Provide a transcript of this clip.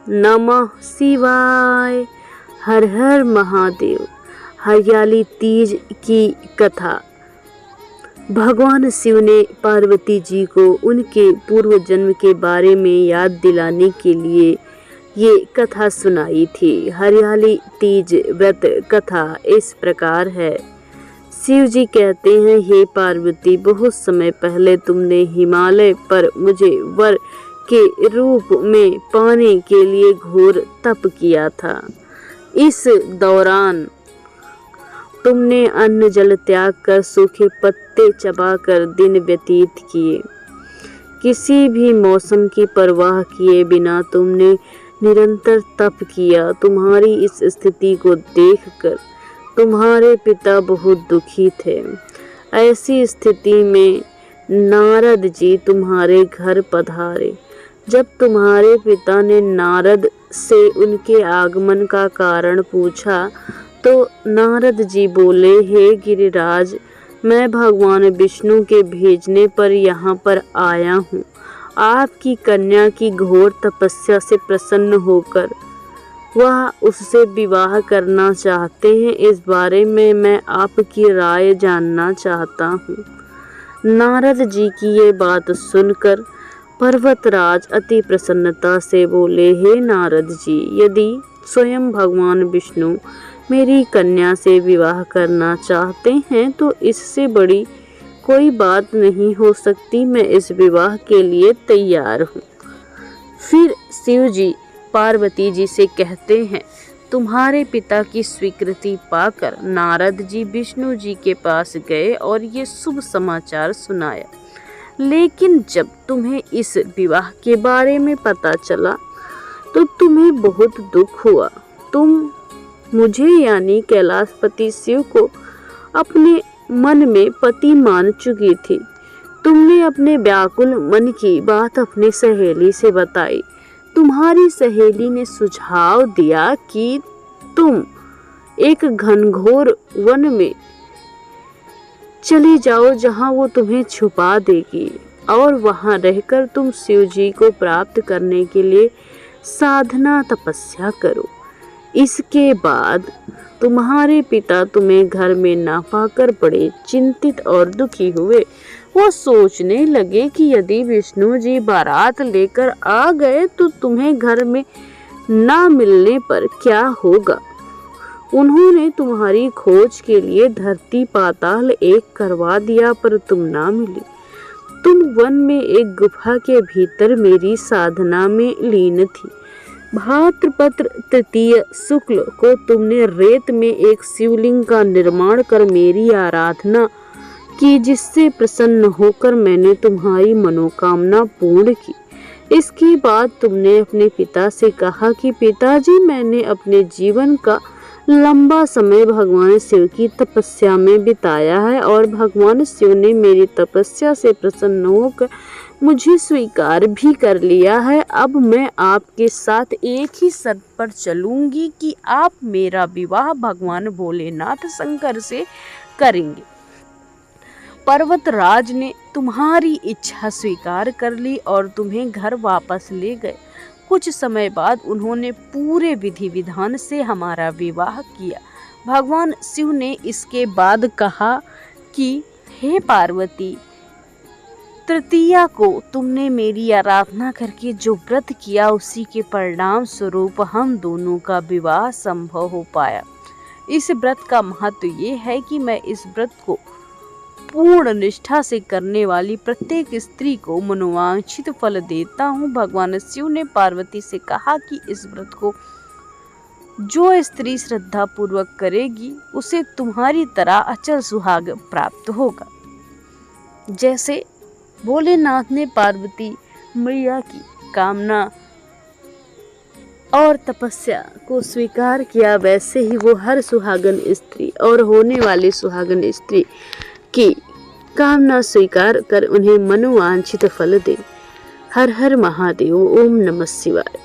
नमः शिवाय। हर हर महादेव। हरियाली तीज की कथा। भगवान शिव ने पार्वती जी को उनके पूर्व जन्म के बारे में याद दिलाने के लिए ये कथा सुनाई थी। हरियाली तीज व्रत कथा इस प्रकार है। शिव जी कहते हैं, हे पार्वती, बहुत समय पहले तुमने हिमालय पर मुझे वर के रूप में पाने के लिए घोर तप किया था। इस दौरान तुमने अन्न जल त्याग कर सूखे पत्ते चबाकर दिन व्यतीत किए। किसी भी मौसम की परवाह किए बिना तुमने निरंतर तप किया। तुम्हारी इस स्थिति को देखकर तुम्हारे पिता बहुत दुखी थे। ऐसी स्थिति में नारद जी तुम्हारे घर पधारे। जब तुम्हारे पिता ने नारद से उनके आगमन का कारण पूछा तो नारद जी बोले, हे गिरिराज, मैं भगवान विष्णु के भेजने पर यहाँ पर आया हूँ। आपकी कन्या की घोर तपस्या से प्रसन्न होकर वह उससे विवाह करना चाहते हैं। इस बारे में मैं आपकी राय जानना चाहता हूँ। नारद जी की ये बात सुनकर पर्वतराज अति प्रसन्नता से बोले, हे नारद जी, यदि स्वयं भगवान विष्णु मेरी कन्या से विवाह करना चाहते हैं तो इससे बड़ी कोई बात नहीं हो सकती। मैं इस विवाह के लिए तैयार हूँ। फिर शिव जी पार्वती जी से कहते हैं, तुम्हारे पिता की स्वीकृति पाकर नारद जी विष्णु जी के पास गए और ये शुभ समाचार सुनाया। लेकिन जब तुम्हें इस विवाह के बारे में पता चला तो तुम्हें बहुत दुख हुआ। तुम मुझे यानी कैलाशपति शिव को अपने मन में पति मान चुकी थी। तुमने अपने व्याकुल मन की बात अपनी सहेली से बताई। तुम्हारी सहेली ने सुझाव दिया कि तुम एक घनघोर वन में चली जाओ जहां वो तुम्हें छुपा देगी और वहां रहकर तुम शिव जी को प्राप्त करने के लिए साधना तपस्या करो। इसके बाद तुम्हारे पिता तुम्हें घर में ना पाकर बड़े चिंतित और दुखी हुए। वो सोचने लगे कि यदि विष्णु जी बारात लेकर आ गए तो तुम्हें घर में ना मिलने पर क्या होगा। उन्होंने तुम्हारी खोज के लिए धरती पाताल एक करवा दिया पर तुम ना मिली। तुम वन में एक गुफा के भीतर मेरी साधना में लीन थी। भाद्रपद तृतीय शुक्ल को तुमने रेत में एक शिवलिंग का निर्माण कर मेरी आराधना की, जिससे प्रसन्न होकर मैंने तुम्हारी मनोकामना पूर्ण की। इसके बाद तुमने अपने पिता से कहा कि पिताजी, मैंने अपने जीवन का लंबा समय भगवान शिव की तपस्या में बिताया है और भगवान शिव ने मेरी तपस्या से प्रसन्न होकर मुझे स्वीकार भी कर लिया है। अब मैं आपके साथ एक ही शर्त पर चलूंगी कि आप मेरा विवाह भगवान भोलेनाथ शंकर से करेंगे। पर्वतराज ने तुम्हारी इच्छा स्वीकार कर ली और तुम्हें घर वापस ले गए। कुछ समय बाद उन्होंने पूरे विधि विधान से हमारा विवाह किया। भगवान शिव ने इसके बाद कहा कि हे पार्वती, तृतीया को तुमने मेरी आराधना करके जो व्रत किया उसी के परिणाम स्वरूप हम दोनों का विवाह संभव हो पाया। इस व्रत का महत्व ये है कि मैं इस व्रत को पूर्ण निष्ठा से करने वाली प्रत्येक स्त्री को मनोवांछित फल देता हूँ। भगवान शिव ने पार्वती से कहा कि इस व्रत को जो स्त्री श्रद्धा पूर्वक करेगी उसे तुम्हारी तरह अचल सुहाग प्राप्त होगा। जैसे भोलेनाथ ने पार्वती मैया की कामना और तपस्या को स्वीकार किया, वैसे ही वो हर सुहागन स्त्री और होने वाली सुहागन स्त्री की कामना स्वीकार कर उन्हें मनोवांछित फल दे। हर हर महादेव। ओम नमः शिवाय।